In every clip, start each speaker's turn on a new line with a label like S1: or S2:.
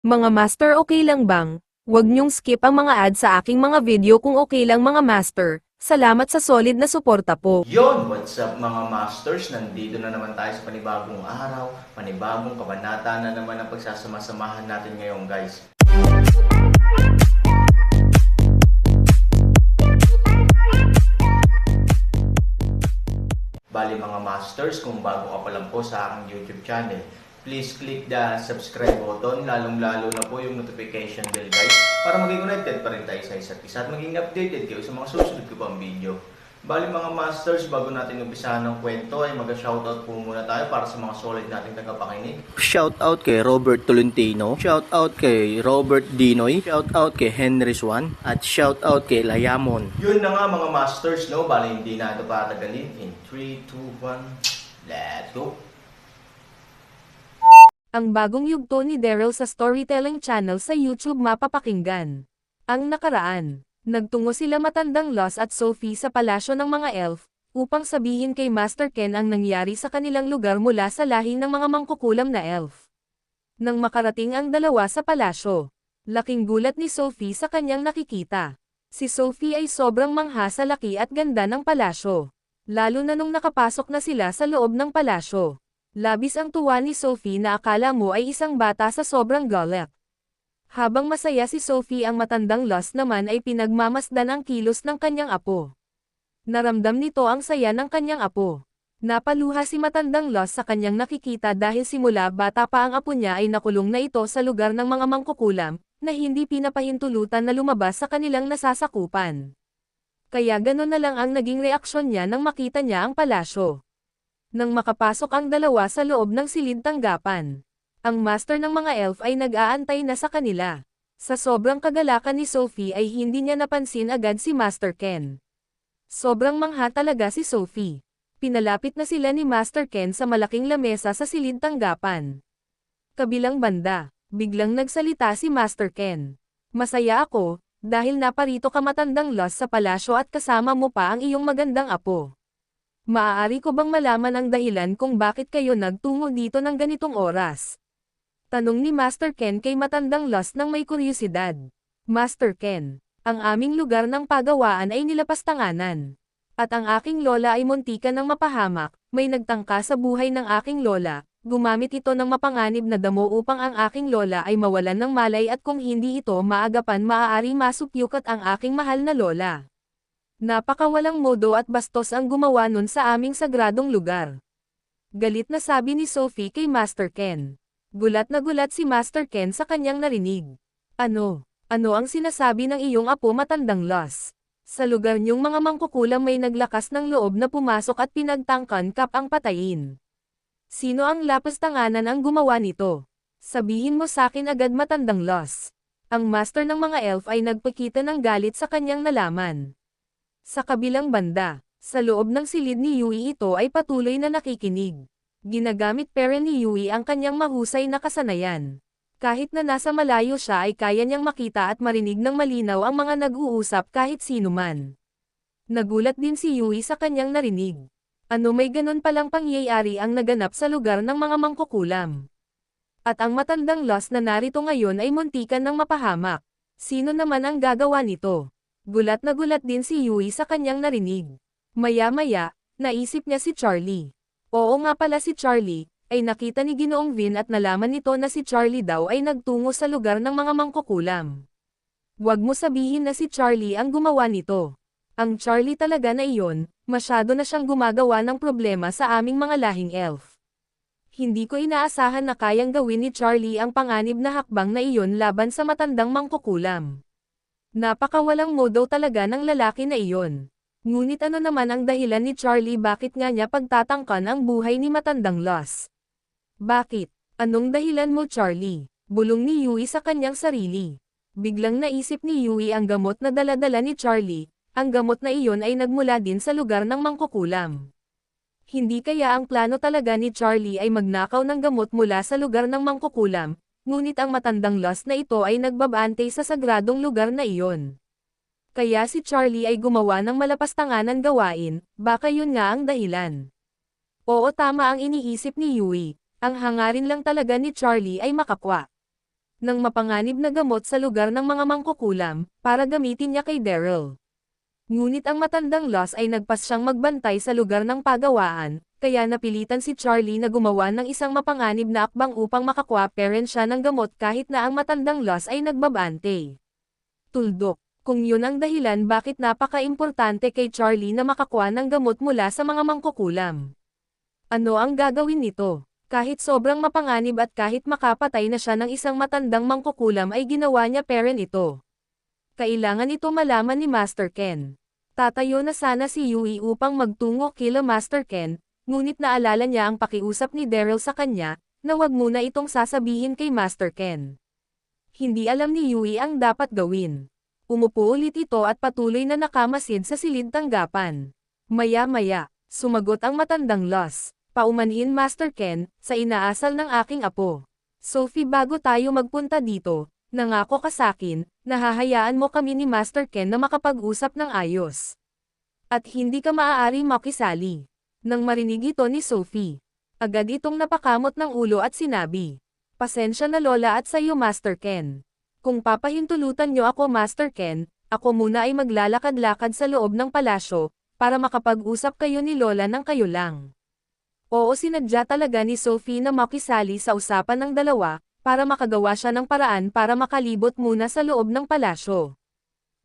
S1: Mga master, okay lang bang? Huwag niyong skip ang mga ad sa aking mga video kung okay lang mga master. Salamat sa solid na suporta po.
S2: Yon, what's up mga masters? Nandito na naman tayo sa panibagong araw, panibagong kabanata na naman ang pagsasama-samahan natin ngayon guys. Bali mga masters, kung bago ka pa lang po sa aking YouTube channel, please click the subscribe button, lalong-lalo na po yung notification bell guys, para maging connected pa rin tayo sa isa't isa at maging updated kayo sa mga susunod ko pang video. Bali mga masters, bago natin umpisahan ng kwento ay mag-shoutout po muna tayo para sa mga solid nating tagapakinig. Shoutout kay Robert Tolentino, shoutout kay Robert Dinoy, shoutout kay Henry Swan, at shoutout kay Layamon. Yun na nga mga masters, no? Bali hindi na ito patagalin. In 3, 2, 1, let's go!
S1: Ang bagong yugto ni Daryl sa storytelling channel sa YouTube mapapakinggan. Ang nakaraan, nagtungo sila matandang Lost at Sophie sa palasyo ng mga elf, upang sabihin kay Master Ken ang nangyari sa kanilang lugar mula sa lahi ng mga mangkukulam na elf. Nang makarating ang dalawa sa palasyo, laking gulat ni Sophie sa kanyang nakikita. Si Sophie ay sobrang mangha sa laki at ganda ng palasyo, lalo na nung nakapasok na sila sa loob ng palasyo. Labis ang tuwa ni Sophie na akala mo ay isang bata sa sobrang galak. Habang masaya si Sophie, ang matandang Lost naman ay pinagmamasdan ang kilos ng kanyang apo. Naramdam nito ang saya ng kanyang apo. Napaluha si matandang Lost sa kanyang nakikita dahil simula bata pa ang apo niya ay nakulong na ito sa lugar ng mga mangkukulam, na hindi pinapahintulutan na lumabas sa kanilang nasasakupan. Kaya gano'n na lang ang naging reaksyon niya nang makita niya ang palasyo. Nang makapasok ang dalawa sa loob ng silid tanggapan, ang master ng mga elf ay nag-aantay na sa kanila. Sa sobrang kagalakan ni Sophie ay hindi niya napansin agad si Master Ken. Sobrang mangha talaga si Sophie. Pinalapit na sila ni Master Ken sa malaking lamesa sa silid tanggapan. Kabilang banda, biglang nagsalita si Master Ken. Masaya ako, dahil naparito ka matandang Lost sa palasyo at kasama mo pa ang iyong magandang apo. Maaari ko bang malaman ang dahilan kung bakit kayo nagtungo dito ng ganitong oras? Tanong ni Master Ken kay matandang Lost nang may kuryosidad. Master Ken, ang aming lugar ng pagawaan ay nilapastanganan. At ang aking lola ay muntikan ng mapahamak, may nagtangka sa buhay ng aking lola, gumamit ito ng mapanganib na damo upang ang aking lola ay mawalan ng malay at kung hindi ito maagapan maaari masupyukat ang aking mahal na lola. Napakawalang modo at bastos ang gumawa nun sa aming sagradong lugar. Galit na sabi ni Sophie kay Master Ken. Gulat na gulat si Master Ken sa kanyang narinig. Ano ang sinasabi ng iyong apo matandang Lost? Sa lugar niyong mga mangkukulam may naglakas ng loob na pumasok at pinagtangkan kap ang patayin. Sino ang lapastanganan ang gumawa nito? Sabihin mo sakin agad matandang Lost. Ang master ng mga elf ay nagpakita ng galit sa kanyang nalaman. Sa kabilang banda, sa loob ng silid ni Yui ito ay patuloy na nakikinig. Ginagamit pera ni Yui ang kanyang mahusay na kasanayan. Kahit na nasa malayo siya ay kaya niyang makita at marinig ng malinaw ang mga nag-uusap kahit sino man. Nagulat din si Yui sa kanyang narinig. Ano, may ganon palang pangyayari ang naganap sa lugar ng mga mangkukulam. At ang matandang Lost na narito ngayon ay muntikan ng mapahamak. Sino naman ang gagawa nito? Gulat na gulat din si Yui sa kanyang narinig. Maya-maya, naisip niya si Charlie. Oo nga pala, si Charlie, ay nakita ni Ginoong Vin at nalaman nito na si Charlie daw ay nagtungo sa lugar ng mga mangkukulam. Huwag mo sabihin na si Charlie ang gumawa nito. Ang Charlie talaga na iyon, masyado na siyang gumagawa ng problema sa aming mga lahing elf. Hindi ko inaasahan na kayang gawin ni Charlie ang panganib na hakbang na iyon laban sa matandang mangkukulam. Napakawalang modo talaga ng lalaki na iyon. Ngunit ano naman ang dahilan ni Charlie bakit nga niya pagtatangkan ang buhay ni matandang Lost? Bakit? Anong dahilan mo, Charlie? Bulong ni Yui sa kanyang sarili. Biglang naisip ni Yui ang gamot na dala-dala ni Charlie. Ang gamot na iyon ay nagmula din sa lugar ng mangkukulam. Hindi kaya ang plano talaga ni Charlie ay magnakaw ng gamot mula sa lugar ng mangkukulam? Ngunit ang matandang Lost na ito ay nagbabantay sa sagradong lugar na iyon. Kaya si Charlie ay gumawa ng malapastanganan gawain, baka yun nga ang dahilan. Oo, tama ang iniisip ni Yui, ang hangarin lang talaga ni Charlie ay makapwa. ng mapanganib na gamot sa lugar ng mga mangkukulam, para gamitin niya kay Daryl. Ngunit ang matandang Loss ay nagpas siyang magbantay sa lugar ng pagawaan, kaya napilitan si Charlie na gumawa ng isang mapanganib na akbang upang makakuha siya ng gamot kahit na ang matandang Loss ay nagbabante. Tuldok, kung yun ang dahilan bakit napaka-importante kay Charlie na makakuha ng gamot mula sa mga mangkukulam. Ano ang gagawin nito? Kahit sobrang mapanganib at kahit makapatay na siya ng isang matandang mangkukulam ay ginawa niya ito. Kailangan ito malaman ni Master Ken. Tatayo na sana si Yui upang magtungo kila Master Ken, ngunit naalala niya ang pakiusap ni Daryl sa kanya, na wag muna itong sasabihin kay Master Ken. Hindi alam ni Yui ang dapat gawin. Umupo ulit ito at patuloy na nakamasid sa silid tanggapan. Maya-maya, sumagot ang matandang Loss. Paumanhin Master Ken, sa inaasal ng aking apo. Sophie, bago tayo magpunta dito, nangako ka sakin, nahahayaan mo kami ni Master Ken na makapag-usap ng ayos. At hindi ka maaari makisali. Nang marinig ito ni Sophie, agad itong napakamot ng ulo at sinabi, "Pasensya na Lola at sayo Master Ken. Kung papahintulutan niyo ako Master Ken, ako muna ay maglalakad-lakad sa loob ng palasyo, para makapag-usap kayo ni Lola ng kayo lang." Oo, sinadya talaga ni Sophie na makisali sa usapan ng dalawa, para makagawa siya ng paraan para makalibot muna sa loob ng palasyo.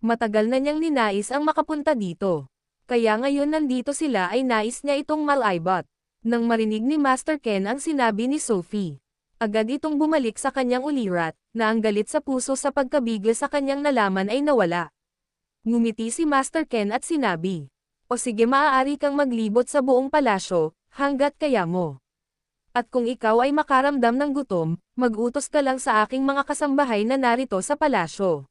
S1: Matagal na niyang ninais ang makapunta dito. Kaya ngayon nandito sila ay nais niya itong malaibot. Nang marinig ni Master Ken ang sinabi ni Sophie, agad itong bumalik sa kanyang ulirat, na ang galit sa puso sa pagkabigla sa kanyang nalaman ay nawala. Ngumiti si Master Ken at sinabi, "O sige, maaari kang maglibot sa buong palasyo, hanggat kaya mo. At kung ikaw ay makaramdam ng gutom, mag-utos ka lang sa aking mga kasambahay na narito sa palasyo."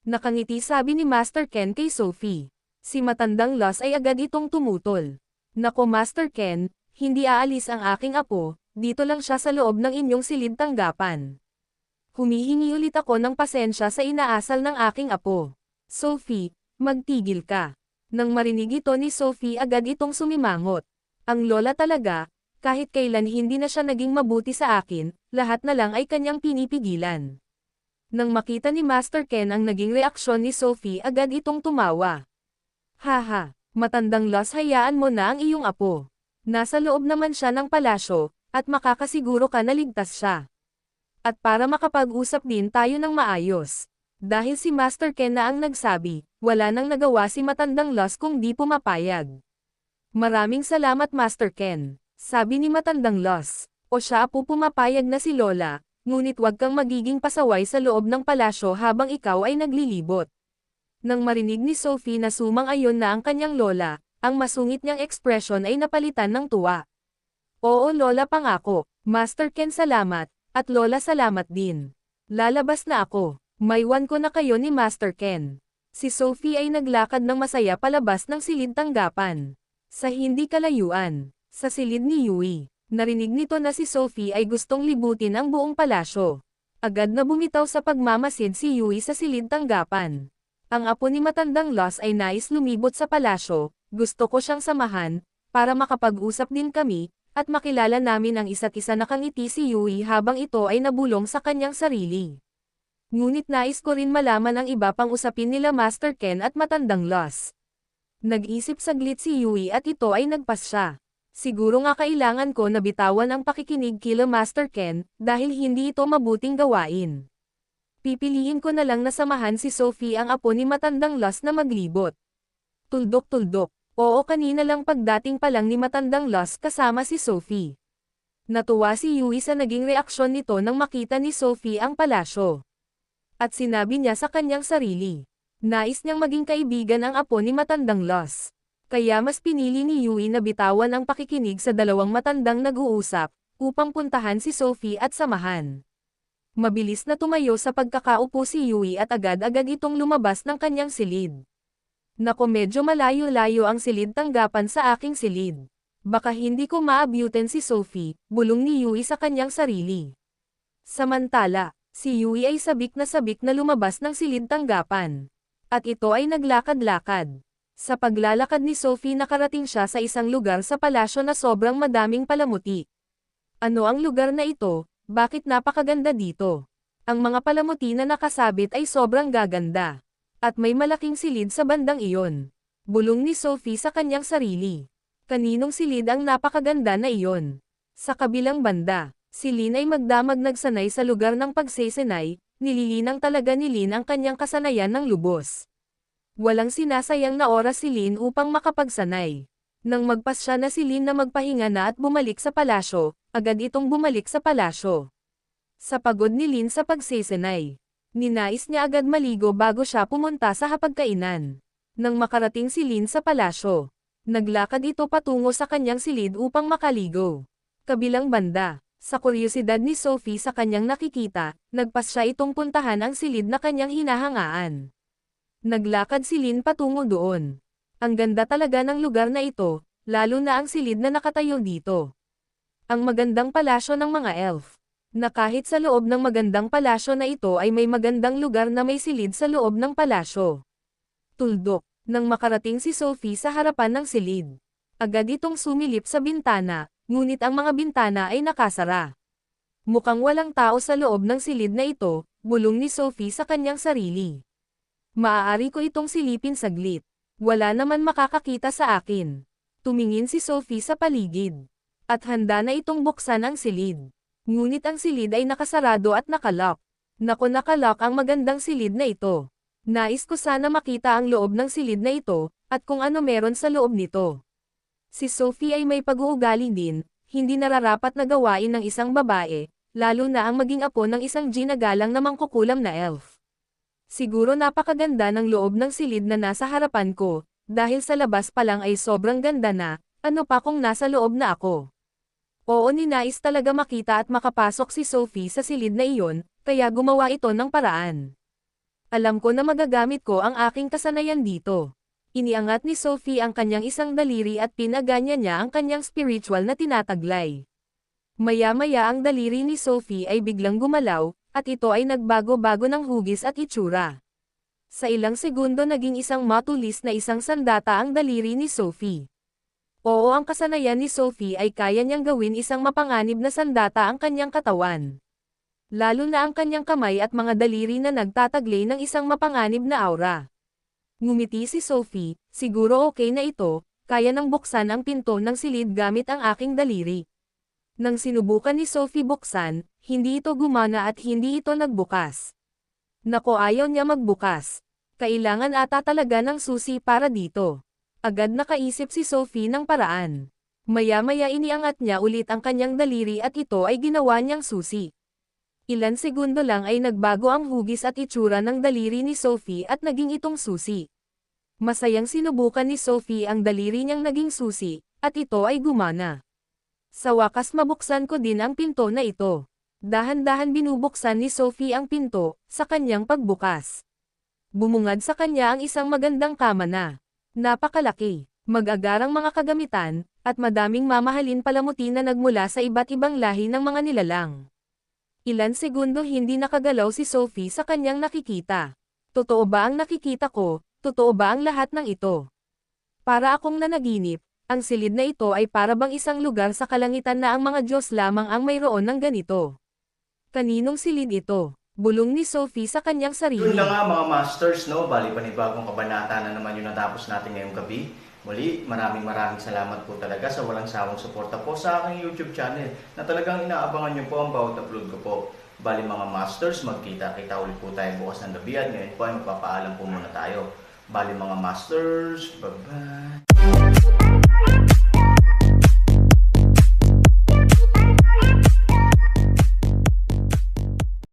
S1: Nakangiti sabi ni Master Ken kay Sophie. Si matandang Loss ay agad itong tumutol. "Nako Master Ken, hindi aalis ang aking apo, dito lang siya sa loob ng inyong silid tanggapan. Humihingi ulit ako ng pasensya sa inaasal ng aking apo. Sophie, magtigil ka." Nang marinig ito ni Sophie agad itong sumimangot. Ang lola talaga, kahit kailan hindi na siya naging mabuti sa akin, lahat na lang ay kanyang pinipigilan. Nang makita ni Master Ken ang naging reaksyon ni Sophie agad itong tumawa. "Haha, matandang Loss, hayaan mo na ang iyong apo. Nasa loob naman siya ng palasyo, at makakasiguro ka na ligtas siya. At para makapag-usap din tayo ng maayos." Dahil si Master Ken na ang nagsabi, wala nang nagawa si matandang Loss kung di pumapayag. "Maraming salamat Master Ken," sabi ni matandang Loss. "O siya po, pumapayag na si Lola, ngunit wag kang magiging pasaway sa loob ng palasyo habang ikaw ay naglilibot." Nang marinig ni Sophie na sumang-ayon na ang kanyang lola, ang masungit niyang ekspresyon ay napalitan ng tuwa. "Oo Lola, pangako, Master Ken salamat, at Lola salamat din. Lalabas na ako, maiwan ko na kayo ni Master Ken." Si Sophie ay naglakad ng masaya palabas ng silid tanggapan. Sa hindi kalayuan, sa silid ni Yui, narinig nito na si Sophie ay gustong libutin ang buong palasyo. Agad na bumitaw sa pagmamasid si Yui sa silid tanggapan. "Ang apo ni matandang Loss ay nais lumibot sa palasyo, gusto ko siyang samahan, para makapag-usap din kami, at makilala namin ang isa't isa." Nakangiti si Yui habang ito ay nabulong sa kanyang sarili. Ngunit nais ko rin malaman ang iba pang usapin nila Master Ken at matandang Loss. Nag-isip saglit si Yui at ito ay nagpasya. Siguro nga kailangan ko na bitawan ang pakikinig kila Master Ken, dahil hindi ito mabuting gawain. Pipiliin ko na lang na samahan si Sophie, ang apo ni matandang Loss, na maglibot. Tuldok-tuldok. Oo, kanina lang pagdating pa lang ni matandang Loss kasama si Sophie. Natuwa si Yui sa naging reaksyon nito nang makita ni Sophie ang palasyo. At sinabi niya sa kanyang sarili, nais niyang maging kaibigan ang apo ni matandang Loss. Kaya mas pinili ni Yui na bitawan ang pakikinig sa dalawang matandang nag-uusap, upang puntahan si Sophie at samahan. Mabilis na tumayo sa pagkakaupo si Yui at agad-agad itong lumabas ng kanyang silid. "Nako, medyo malayo-layo ang silid tanggapan sa aking silid. Baka hindi ko maabyutin si Sophie," bulong ni Yui sa kanyang sarili. Samantala, si Yui ay sabik na lumabas ng silid tanggapan. At ito ay naglakad-lakad. Sa paglalakad ni Sophie, nakarating siya sa isang lugar sa palasyo na sobrang madaming palamuti. "Ano ang lugar na ito? Bakit napakaganda dito?" Ang mga palamuti na nakasabit ay sobrang gaganda. At may malaking silid sa bandang iyon. Bulong ni Sophie sa kanyang sarili. Kaninong silid ang napakaganda na iyon? Sa kabilang banda, si Lin ay magdamag nagsanay sa lugar ng pagsesenay, nililinang talaga ni Lin ang kanyang kasanayan ng lubos. Walang sinasayang na oras si Lin upang makapagsanay. Nang magpasya na si Lin na magpahinga na at bumalik sa palasyo, agad itong bumalik sa palasyo. Sa pagod ni Lin sa pagsesenay, ninais niya agad maligo bago siya pumunta sa hapagkainan. Nang makarating si Lin sa palasyo, naglakad ito patungo sa kanyang silid upang makaligo. Kabilang banda, sa kuryosidad ni Sophie sa kanyang nakikita, nagpasya itong puntahan ang silid na kanyang hinahangaan. Naglakad si Lin patungo doon. Ang ganda talaga ng lugar na ito, lalo na ang silid na nakatayo dito. Ang magandang palasyo ng mga elf. Na kahit sa loob ng magandang palasyo na ito ay may magandang lugar na may silid sa loob ng palasyo. Tuldok, nang makarating si Sophie sa harapan ng silid. Agad itong sumilip sa bintana, ngunit ang mga bintana ay nakasara. Mukhang walang tao sa loob ng silid na ito, bulong ni Sophie sa kanyang sarili. Maaari ko itong silipin saglit. Wala naman makakakita sa akin. Tumingin si Sophie sa paligid. At handa na itong buksan ang silid. Ngunit ang silid ay nakasarado at nakalock. Naku, nakalock ang magandang silid na ito. Nais ko sana makita ang loob ng silid na ito, at kung ano meron sa loob nito. Si Sophie ay may pag-uugali din, hindi nararapat na gawain ng isang babae, lalo na ang maging apo ng isang ginagalang na mangkukulam na elf. Siguro napakaganda ng loob ng silid na nasa harapan ko, dahil sa labas pa lang ay sobrang ganda na, ano pa kung nasa loob na ako. Oo, ninais talaga makita at makapasok si Sophie sa silid na iyon, kaya gumawa ito ng paraan. Alam ko na magagamit ko ang aking kasanayan dito. Iniangat ni Sophie ang kanyang isang daliri at pinaganya niya ang kanyang spiritual na tinataglay. Maya-maya ang daliri ni Sophie ay biglang gumalaw, at ito ay nagbago-bago ng hugis at itsura. Sa ilang segundo naging isang matulis na isang sandata ang daliri ni Sophie. Oo, ang kasanayan ni Sophie ay kaya niyang gawin isang mapanganib na sandata ang kanyang katawan. Lalo na ang kanyang kamay at mga daliri na nagtataglay ng isang mapanganib na aura. Ngumiti si Sophie, siguro okay na ito, kaya nang buksan ang pinto ng silid gamit ang aking daliri. Nang sinubukan ni Sophie buksan, hindi ito gumana at hindi ito nagbukas. Nako, ayaw niya magbukas. Kailangan ata talaga ng susi para dito. Agad nakaisip si Sophie ng paraan. Maya-maya iniangat niya ulit ang kanyang daliri at ito ay ginawa niyang susi. Ilan segundo lang ay nagbago ang hugis at itsura ng daliri ni Sophie at naging itong susi. Masayang sinubukan ni Sophie ang daliri niyang naging susi, at ito ay gumana. Sa wakas mabuksan ko din ang pinto na ito. Dahan-dahan binubuksan ni Sophie ang pinto, sa kanyang pagbukas. Bumungad sa kanya ang isang magandang kama na. Napakalaki, mag-agarang mga kagamitan, at madaming mamahalin palamuti na nagmula sa iba't ibang lahi ng mga nilalang. Ilan segundo hindi nakagalaw si Sophie sa kanyang nakikita. Totoo ba ang nakikita ko? Totoo ba ang lahat ng ito? Para akong nanaginip, ang silid na ito ay para bang isang lugar sa kalangitan na ang mga Diyos lamang ang mayroon ng ganito. Kaninong silid ito? Bulong ni Sophie sa kanyang sarili.
S2: Yun lang nga mga masters, no? Bali panibagong kabanata na naman yung natapos natin ngayong gabi. Muli, maraming salamat po talaga sa walang sawang suporta po sa aking YouTube channel na talagang inaabangan nyo po ang bawat upload ko po. Bali mga masters, magkita-kita ulit po tayo bukas ng gabi at ngayon po ay magpapaalam po muna tayo. Bali mga masters, bye-bye!